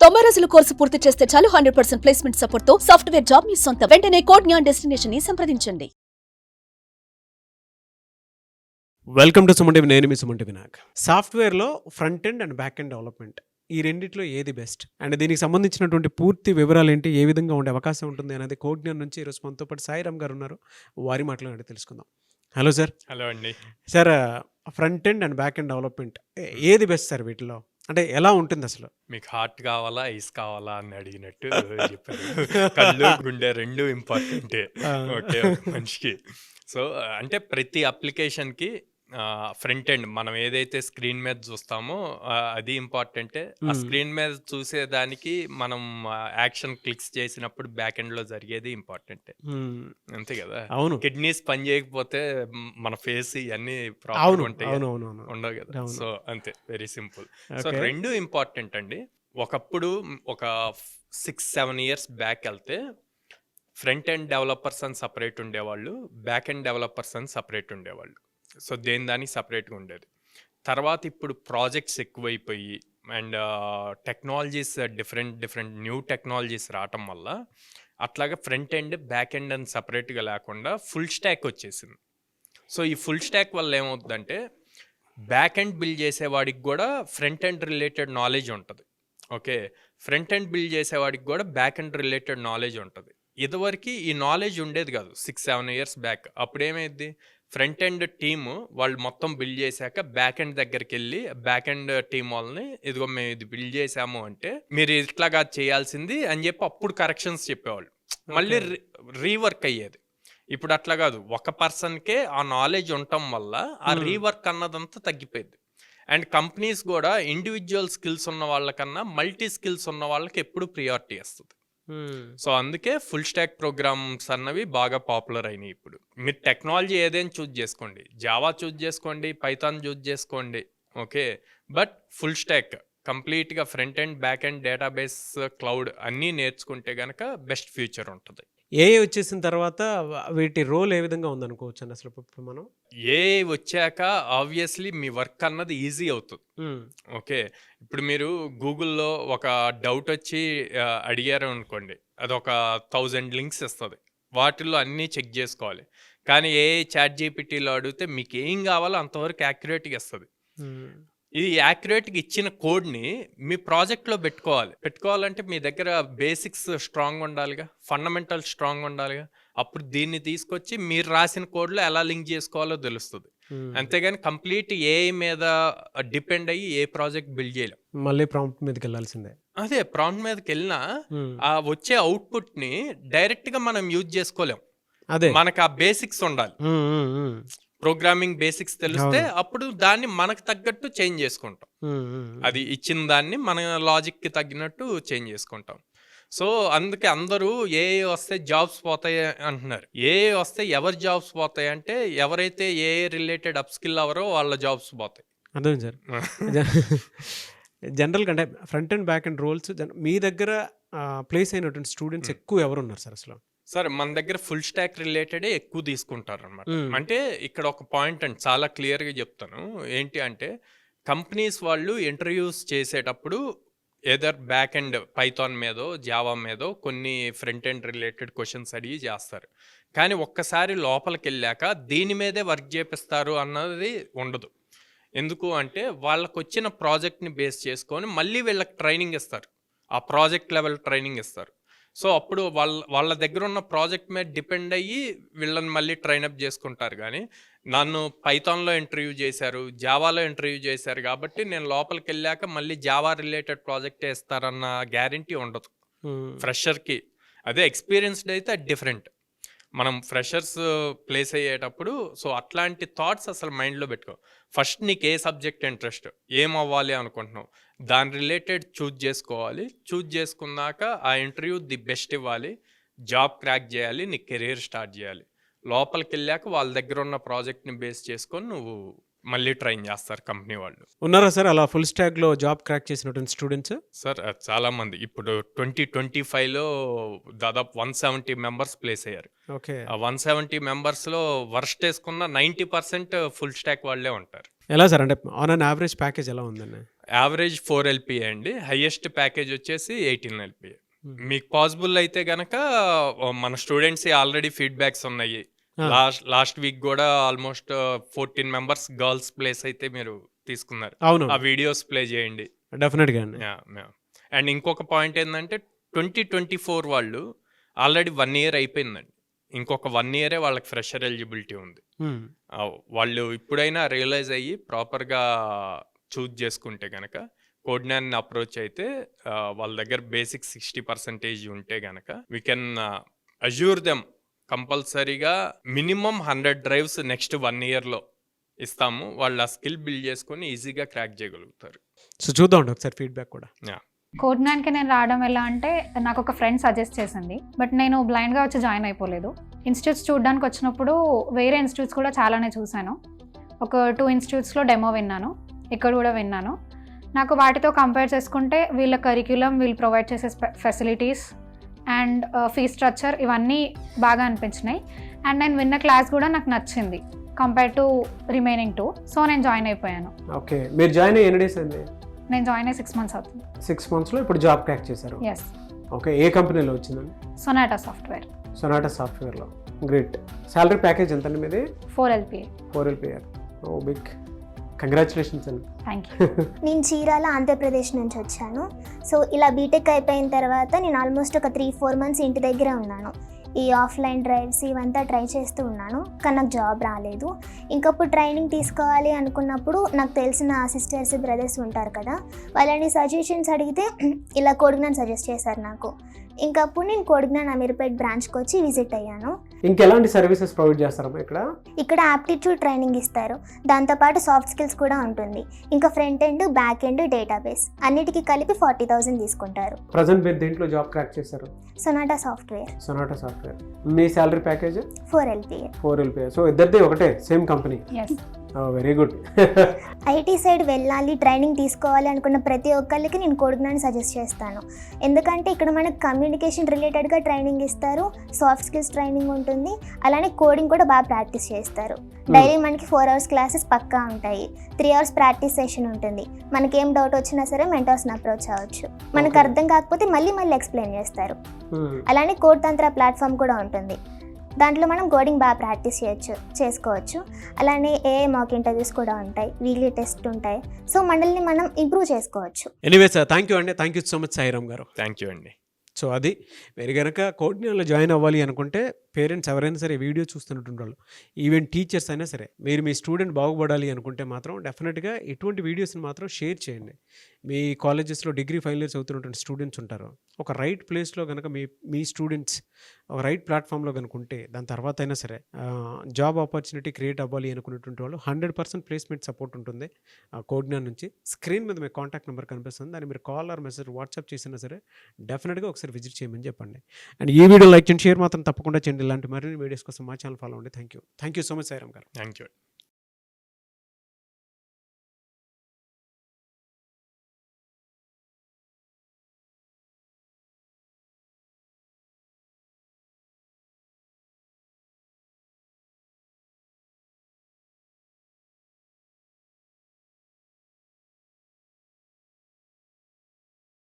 90 రోజుల కోర్సు పూర్తి చేస్తే చాలు 100% ప్లేస్మెంట్ సపోర్ట్ తో సాఫ్ట్వేర్ జాబ్ మీ సొంతం. వెంటనే కోడ్ జ్ఞాన్ డెస్టినేషన్ ని సంప్రదించండి. Welcome to Sumanti. నేను మీ సుమంటి వినాయక్. సాఫ్ట్వేర్లో front end and back end development, ఈ రెండిట్లో ఏది బెస్ట్ అండ్ దీనికి సంబంధించినటువంటి పూర్తి వివరాలు ఏంటి, ఏ విధంగా ఉండే అవకాశం ఉంటుంది అనేది కోడ్జ్ఞాన్ నుంచి ఈరోజు మనతో పాటు సాయిరామ్ గారు ఉన్నారు. వారి మాటలు తెలుసుకుందాం. Hello sir. హలో అండి. Sir, front end and back end development ఏది బెస్ట్ సార్? వీటిలో అంటే ఎలా ఉంటుంది అసలు? మీకు హార్ట్ కావాలా ఐస్ కావాలా అని అడిగినట్టు చెప్పారు. కళ్ళు గుండె రెండు ఇంపార్టెంటే ఓకే మనిషికి. సో అంటే ప్రతి అప్లికేషన్కి ఫ్రంట్ ఎండ్ మనం ఏదైతే స్క్రీన్ మీద చూస్తామో అది ఇంపార్టెంటే. ఆ స్క్రీన్ మీద చూసేదానికి మనం యాక్షన్ క్లిక్స్ చేసినప్పుడు బ్యాక్ ఎండ్ లో జరిగేది ఇంపార్టెంటే. అంతే కదా. అవును. కిడ్నీస్ పని చేయకపోతే మన ఫేస్ ఇవన్నీ ప్రాబ్లమ్ ఉంటాయి, ఉండవు కదా. సో అంతే, వెరీ సింపుల్. సో రెండు ఇంపార్టెంట్ అండి. ఒకప్పుడు ఒక 6-7 years బ్యాక్ వెళ్తే ఫ్రంట్ ఎండ్ డెవలపర్స్ అని సపరేట్ ఉండేవాళ్ళు, బ్యాక్ ఎండ్ డెవలపర్స్ అని సపరేట్ ఉండేవాళ్ళు. సో దానికి సపరేట్గా ఉండేది. తర్వాత ఇప్పుడు ప్రాజెక్ట్స్ ఎక్కువైపోయి and technologies different new technologies రావటం వల్ల అట్లాగా ఫ్రంట్ ఎండ్ బ్యాక్ ఎండ్ అని సపరేట్గా లేకుండా ఫుల్ స్టాక్ వచ్చేసింది. సో ఈ ఫుల్ స్టాక్ వల్ల ఏమవుతుందంటే బ్యాక్ ఎండ్ బిల్డ్ చేసేవాడికి కూడా ఫ్రంట్ ఎండ్ రిలేటెడ్ నాలెడ్జ్ ఉంటుంది. ఓకే, ఫ్రంట్ ఎండ్ బిల్డ్ చేసేవాడికి కూడా బ్యాక్ ఎండ్ రిలేటెడ్ నాలెడ్జ్ ఉంటుంది. ఇదివరకు ఈ నాలెడ్జ్ ఉండేది కాదు 6-7 years బ్యాక్. అప్పుడు ఏమైంది, ఫ్రంట్ ఎండ్ టీమ్ వాళ్ళు మొత్తం బిల్డ్ చేశాక బ్యాక్ ఎండ్ దగ్గరికి వెళ్ళి బ్యాక్ ఎండ్ టీమ్ వాళ్ళని ఇదిగో మేము ఇది బిల్డ్ చేసాము అంటే మీరు ఇట్లాగా చేయాల్సింది అని చెప్పి అప్పుడు కరెక్షన్స్ చెప్పేవాళ్ళు, మళ్ళీ రీవర్క్ అయ్యేది. ఇప్పుడు అట్లా కాదు, ఒక పర్సన్కే ఆ నాలెడ్జ్ ఉండటం వల్ల ఆ రీవర్క్ అన్నదంతా తగ్గిపోయింది. అండ్ కంపెనీస్ కూడా ఇండివిజువల్ స్కిల్స్ ఉన్న వాళ్ళకన్నా మల్టీ స్కిల్స్ ఉన్న వాళ్ళకి ఎప్పుడు ప్రియారిటీ ఇస్తుంది. సో అందుకే ఫుల్ స్టాక్ ప్రోగ్రామ్స్ అన్నవి బాగా పాపులర్ అయినాయి. ఇప్పుడు మీరు టెక్నాలజీ ఏదైనా చూజ్ చేసుకోండి, జావా చూజ్ చేసుకోండి, పైథాన్ చూజ్ చేసుకోండి, ఓకే, బట్ ఫుల్ స్టాక్ కంప్లీట్గా front end back end database cloud అన్నీ నేర్చుకుంటే కనుక బెస్ట్ ఫ్యూచర్ ఉంటుంది. ఏఐ వచ్చేసిన తర్వాత వీటి రోల్ ఏ విధంగా ఉందనుకోవచ్చు అండి అసలు? ఇప్పుడు మనం ఏఐ వచ్చాక ఆబ్వియస్లీ మీ వర్క్ అన్నది ఈజీ అవుతుంది. ఓకే, ఇప్పుడు మీరు గూగుల్లో ఒక డౌట్ వచ్చి అడిగారు అనుకోండి, అది ఒక 1000 links ఇస్తుంది, వాటిల్లో అన్నీ చెక్ చేసుకోవాలి. కానీ ఏఐ చాట్ జీపీటీలో అడిగితే మీకు ఏం కావాలో అంతవరకు యాక్యురేట్గా ఇస్తుంది. ఇది యాక్యురేట్గా ఇచ్చిన కోడ్ని మీ ప్రాజెక్ట్లో పెట్టుకోవాలంటే మీ దగ్గర బేసిక్స్ స్ట్రాంగ్ ఉండాలిగా, ఫండమెంటల్ స్ట్రాంగ్ ఉండాలిగా. అప్పుడు దీన్ని తీసుకొచ్చి మీరు రాసిన కోడ్లో ఎలా లింక్ చేసుకోవాలో తెలుస్తుంది. అంతేగాని కంప్లీట్ ఏఐ మీద డిపెండ్ అయ్యి ఏ ప్రాజెక్ట్ బిల్డ్ చేయలేం. మళ్ళీ ప్రాంప్ట్ మీదకి వెళ్ళాల్సిందే. అదే, ప్రాంప్ట్ మీదకి వెళ్ళినా ఆ వచ్చే అవుట్పుట్ ని డైరెక్ట్ గా మనం యూజ్ చేసుకోలేం. అదే, మనకు ఆ బేసిక్స్ ఉండాలి, ప్రోగ్రామింగ్ బేసిక్స్ తెలిస్తే అప్పుడు దాన్ని మనకు తగ్గట్టు చేంజ్ చేసుకుంటాం. అది ఇచ్చిన దాన్ని మన లాజిక్ కి తగ్గినట్టు చేంజ్ చేసుకుంటాం. సో అందుకే అందరూ ఏఐ వస్తే జాబ్స్ పోతాయి అంటున్నారు. ఏఐ వస్తే ఎవరి జాబ్స్ పోతాయి అంటే ఎవరైతే ఏఐ రిలేటెడ్ అప్ స్కిల్ అవరో వాళ్ళ జాబ్స్ పోతాయి. అదే సార్. జనరల్గా అంటే front and back end roles మీ దగ్గర ప్లేస్ అయినటువంటి స్టూడెంట్స్ ఎక్కువ ఎవరు ఉన్నారు సార్ అసలు? సార్ మన దగ్గర ఫుల్ స్టాక్ రిలేటెడే ఎక్కువ తీసుకుంటారు అనమాట. అంటే ఇక్కడ ఒక పాయింట్ అండి చాలా క్లియర్గా చెప్తాను. ఏంటి అంటే కంపెనీస్ వాళ్ళు ఇంటర్వ్యూస్ చేసేటప్పుడు ఏదర్ బ్యాక్ ఎండ్ పైథాన్ మీదో జావా మీదో కొన్ని ఫ్రంట్ ఎండ్ రిలేటెడ్ క్వశ్చన్స్ అడిగి చేస్తారు. కానీ ఒక్కసారి లోపలికి వెళ్ళాక దీని మీదే వర్క్ చేపిస్తారు అన్నది ఉండదు. ఎందుకు అంటే వాళ్ళకు వచ్చిన ప్రాజెక్ట్ని బేస్ చేసుకొని మళ్ళీ వీళ్ళకి ట్రైనింగ్ ఇస్తారు, ఆ ప్రాజెక్ట్ లెవెల్ ట్రైనింగ్ ఇస్తారు. సో అప్పుడు వాళ్ళ దగ్గర ఉన్న ప్రాజెక్ట్ మీద డిపెండ్ అయ్యి వీళ్ళని మళ్ళీ ట్రైనప్ చేసుకుంటారు. కానీ నన్ను పైథాన్లో ఇంటర్వ్యూ చేశారు, జావాలో ఇంటర్వ్యూ చేశారు కాబట్టి నేను లోపలికి వెళ్ళాక మళ్ళీ జావా రిలేటెడ్ ప్రాజెక్టే ఇస్తారన్న గ్యారంటీ ఉండదు ఫ్రెషర్కి. అదే ఎక్స్పీరియన్స్డ్ అయితే అది డిఫరెంట్. మనం ఫ్రెషర్స్ ప్లేస్ అయ్యేటప్పుడు సో అట్లాంటి థాట్స్ అసలు మైండ్లో పెట్టుకో. ఫస్ట్ నీకు ఏ సబ్జెక్ట్ ఇంట్రెస్ట్, ఏం అవ్వాలి అనుకుంటున్నావు, దాని రిలేటెడ్ చూజ్ చేసుకోవాలి. చూజ్ చేసుకున్నాక ఆ ఇంటర్వ్యూ ది బెస్ట్ ఇవ్వాలి, జాబ్ క్రాక్ చేయాలి, నీ కెరీర్ స్టార్ట్ చేయాలి. లోపలికి వెళ్ళాక వాళ్ళ దగ్గర ఉన్న ప్రాజెక్ట్ని బేస్ చేసుకొని నువ్వు మళ్ళీ ట్రైన్ చేస్తారు కంపెనీ వాళ్ళు. ఉన్నారా సార్ అలా ఫుల్ స్టాక్లో జాబ్ క్రాక్ చేసినటువంటి స్టూడెంట్స్? సార్ చాలామంది ఇప్పుడు 2025లో దాదాపు 170 members ప్లేస్ అయ్యారు. ఓకే, ఆ 170 membersలో వర్స్ట్ వేసుకున్న 90% ఫుల్ స్టాక్ వాళ్ళే ఉంటారు. ఎలా సార్ అంటే ఆన్ అన్ యావరేజ్ ప్యాకేజ్ ఎలా ఉందండి? యావరేజ్ 4 LPA అండి. హైయెస్ట్ ప్యాకేజ్ వచ్చేసి 18 LPA. మీకు పాసిబుల్ అయితే గనక మన స్టూడెంట్స్ ఆల్రెడీ ఫీడ్బ్యాక్స్ ఉన్నాయి. లాస్ట్ వీక్ కూడా ఆల్మోస్ట్ 14 మెంబర్స్ గర్ల్స్ ప్లేస్ అయితే మీరు తీసుకున్నారు. అవును, ఆ వీడియోస్ ప్లే చేయండి డెఫినెట్గా అండి. అండ్ ఇంకొక పాయింట్ ఏంటంటే 2024 వాళ్ళు ఆల్రెడీ 1 year అయిపోయిందండి. ఇంకొక 1 year వాళ్ళకి ఫ్రెషర్ ఎలిజిబిలిటీ ఉంది. వాళ్ళు ఇప్పుడైనా రియలైజ్ అయ్యి ప్రాపర్గా చూజ్ చేసుకుంటే కనుక కోడ్నాన్ని అప్రోచ్ అయితే వాళ్ళ దగ్గర బేసిక్ 60% ఉంటే కనుక వీ కెన్ అజ్యూర్ దెమ్ కంపల్సరీగా మినిమం 100 drives నెక్స్ట్ 1 yearలో ఇస్తాము. వాళ్ళు ఆ స్కిల్ బిల్డ్ చేసుకొని ఈజీగా క్రాక్ చేయగలుగుతారు. సో చూద్దాం ఒకసారి ఫీడ్బ్యాక్ కూడా. కోడ్నాన్కి నేను రావడం ఎలా అంటే నాకు ఒక ఫ్రెండ్ సజెస్ట్ చేసింది, బట్ నేను బ్లైండ్గా వచ్చి జాయిన్ అయిపోలేదు. ఇన్స్టిట్యూట్స్ చూడడానికి వచ్చినప్పుడు వేరే ఇన్స్టిట్యూట్స్ కూడా చాలానే చూశాను. ఒక 2 ఇన్స్టిట్యూట్స్లో డెమో విన్నాను, ఇక్కడ కూడా విన్నాను. నాకు వాటితో కంపేర్ చేసుకుంటే వీళ్ళ కరిక్యులం, వీళ్ళు ప్రొవైడ్ చేసే ఫెసిలిటీస్ అండ్ ఫీ స్ట్రక్చర్ ఇవన్నీ బాగా అనిపించినాయి. అండ్ నేను విన్న క్లాస్ కూడా నాకు నచ్చింది కంపేర్ టు రిమైనింగ్ 2. సో నేను జాయిన్ అయిపోయాను. ఓకే, మీరు జాయిన్ అయ్యి ఎన్ని డేస్ అండి? నేను జాయిన్ అయ్యి 6 months అవుతుంది. 6 monthsలో ఇప్పుడు జాబ్ క్రాక్ చేశారు? ఎస్. ఓకే, ఏ కంపెనీలో వచ్చిందండి? Sonata software. సొనాటా సాఫ్ట్వేర్లో. గ్రేట్. శాలరీ ప్యాకేజ్ ఎంత అండి మీది? 4 LPA. 4 LPA. ఓ బిగ్ కంగ్రాచులేషన్స్ అండి. Thank you. నేను చీరాల ఆంధ్రప్రదేశ్ నుంచి వచ్చాను. సో ఇలా బీటెక్ అయిపోయిన తర్వాత నేను ఆల్మోస్ట్ ఒక 3-4 months ఇంటి దగ్గర ఉన్నాను. ఈ ఆఫ్లైన్ డ్రైవ్స్ ఇవంతా ట్రై చేస్తూ ఉన్నాను, కానీ నాకు జాబ్ రాలేదు. ఇంకప్పుడు ట్రైనింగ్ తీసుకోవాలి అనుకున్నప్పుడు నాకు తెలిసిన సిస్టర్స్ బ్రదర్స్ ఉంటారు కదా, వాళ్ళని సజెషన్స్ అడిగితే ఇలా కోడ్నాన్ సజెస్ట్ చేశారు నాకు. ఇంకప్పుడు నేను కోడ్నాన్ అమీర్పేట్ బ్రాంచ్కి వచ్చి విజిట్ అయ్యాను. ఇంకెలాంటి సర్వీసెస్ ప్రొవైడ్ చేస్తారమ్మా ఇక్కడ? ఇక్కడ యాప్టిట్యూడ్ ట్రైనింగ్ ఇస్తారు, దాంతోపాటు సాఫ్ట్ స్కిల్స్ కూడా ఉంటుంది. ఇంకా front end, back end, database అన్నిటికీ కలిపి 40,000 తీసుకుంటారు. ప్రజెంట్ మీరు దేంట్లో జాబ్ క్రాక్ చేశారు? సొనాటా సాఫ్ట్వేర్. సొనాటా సాఫ్ట్వేర్. మీ salary package? 4 LPA. 4 LPA. So ఇద్దరిది ఒకటే, same company? Yes. Very good. IT side వెళ్ళాలి, ట్రైనింగ్ తీసుకోవాలి అనుకున్న ప్రతి ఒక్కరికి నేను కోడ్నాన్ సజెస్ట్ చేస్తాను. ఎందుకంటే ఇక్కడ మనకు కమ్యూనికేషన్ రిలేటెడ్గా ట్రైనింగ్ ఇస్తారు, సాఫ్ట్ స్కిల్స్ ట్రైనింగ్ ఉంటుంది, అలానే కోడింగ్ కూడా బాగా ప్రాక్టీస్ చేస్తారు. డైలీ మనకి 4 hours క్లాసెస్ పక్కా ఉంటాయి, 3 hours ప్రాక్టీస్ సెషన్ ఉంటుంది. మనకి ఏం డౌట్ వచ్చినా సరే మెంటర్స్ని అప్రోచ్ అవ్వచ్చు. మనకు అర్థం కాకపోతే మళ్ళీ ఎక్స్ప్లెయిన్ చేస్తారు. అలానే కోడ్ తంత్ర ప్లాట్ఫామ్ కూడా ఉంటుంది, దాంట్లో మనం కోడింగ్ బాగా ప్రాక్టీస్ చేసుకోవచ్చు. అలానే ఏఐ మాక్ ఇంటర్వ్యూస్ కూడా ఉంటాయి, వీక్లీ టెస్ట్ ఉంటాయి. సో మనల్ని మనం ఇంప్రూవ్ చేసుకోవచ్చు. ఎనీవే సార్, థ్యాంక్ యూ అండి. Thank you so much Sairam గారు. థ్యాంక్ యూ అండి. సో అది మీరు కనుక కోడ్నాన్లో జాయిన్ అవ్వాలి అనుకుంటే పేరెంట్స్ ఎవరైనా సరే వీడియో చూస్తున్నటువంటి వాళ్ళు, ఈవెన్ టీచర్స్ అయినా సరే, మీరు మీ స్టూడెంట్ బాగుపడాలి అనుకుంటే మాత్రం డెఫినెట్గా ఇటువంటి వీడియోస్ని మాత్రం షేర్ చేయండి. మీ కాలేజెస్లో డిగ్రీ ఫైనల్ ఇయర్స్ అవుతున్నటువంటి స్టూడెంట్స్ ఉంటారు, ఒక రైట్ ప్లేస్లో కనుక మీ స్టూడెంట్స్ ఒక రైట్ ప్లాట్ఫామ్లో కనుక ఉంటే దాని తర్వాత అయినా సరే జాబ్ ఆపర్చునిటీ క్రియేట్ అవ్వాలి అనుకున్నటువంటి వాళ్ళు 100% ప్లేస్మెంట్ సపోర్ట్ ఉంటుంది కోడ్నాన్ నుంచి. స్క్రీన్ మీద మీ కాంటాక్ట్ నెంబర్ కనిపిస్తుంది, దాన్ని మీరు కాల్ ఆర్ మెసేజ్ వాట్సాప్ చేసినా సరే డెఫినెట్గా ఒకసారి విజిట్ చేయమని చెప్పండి. అండ్ ఈ వీడియో లైక్ చేయండి, షేర్ మాత్రం తప్పకుండా చేయండి. ఇలాంటి మరిన్ని వీడియోస్ కోసం మా ఛానల్ ఫాలో అవ్వండి. Thank you so much Sairam గారు. Thank you.